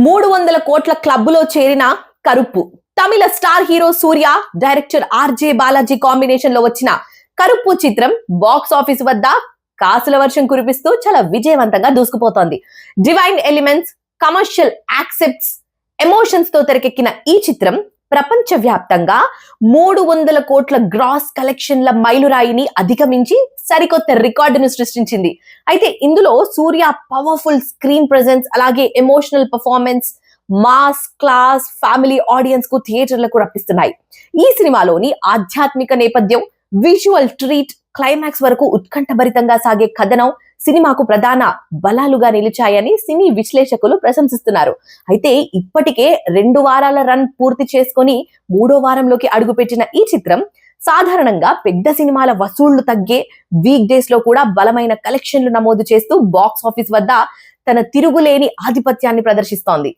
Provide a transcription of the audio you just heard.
300 కోట్ల క్లబ్లో చేరిన కరుప్పు. తమిళ స్టార్ హీరో సూర్య, డైరెక్టర్ ఆర్జే బాలాజీ కాంబినేషన్ లో వచ్చిన కరుప్పు చిత్రం బాక్స్ ఆఫీస్ వద్ద కాసుల వర్షం కురిపిస్తూ చాలా విజయవంతంగా దూసుకుపోతోంది. Divine elements, commercial accepts, emotions తో తెరకెక్కిన ఈ చిత్రం ప్రపంచ వ్యాప్తంగా 300 కోట్ల గ్రాస్ కలెక్షన్ల మైలురాయిని అధిగమించి సరికొత్త రికార్డును సృష్టించింది. అయితే ఇందులో సూర్య పవర్ఫుల్ స్క్రీన్ ప్రెజెన్స్, అలాగే emotional performance mass class family audience కు థియేటర్లకు రప్పిస్తున్నాయి. ఈ సినిమాలోని ఆధ్యాత్మిక నేపథ్యం, విజువల్ ట్రీట్, క్లైమాక్స్ వరకు ఉత్కంఠభరితంగా సాగే కథనం సినిమాకు ప్రధాన బలాలుగా నిలిచాయని సినీ విశ్లేషకులు ప్రశంసిస్తున్నారు. అయితే ఇప్పటికే 2 వారాల రన్ పూర్తి చేసుకుని 3వ వారంలోకి అడుగుపెట్టిన ఈ చిత్రం సాధారణంగా పెద్ద సినిమాల వసూళ్లు తగ్గే వీక్ డేస్ లో కూడా బలమైన కలెక్షన్లు నమోదు చేస్తూ బాక్స్ ఆఫీస్ వద్ద తన తిరుగులేని ఆధిపత్యాన్ని ప్రదర్శిస్తోంది.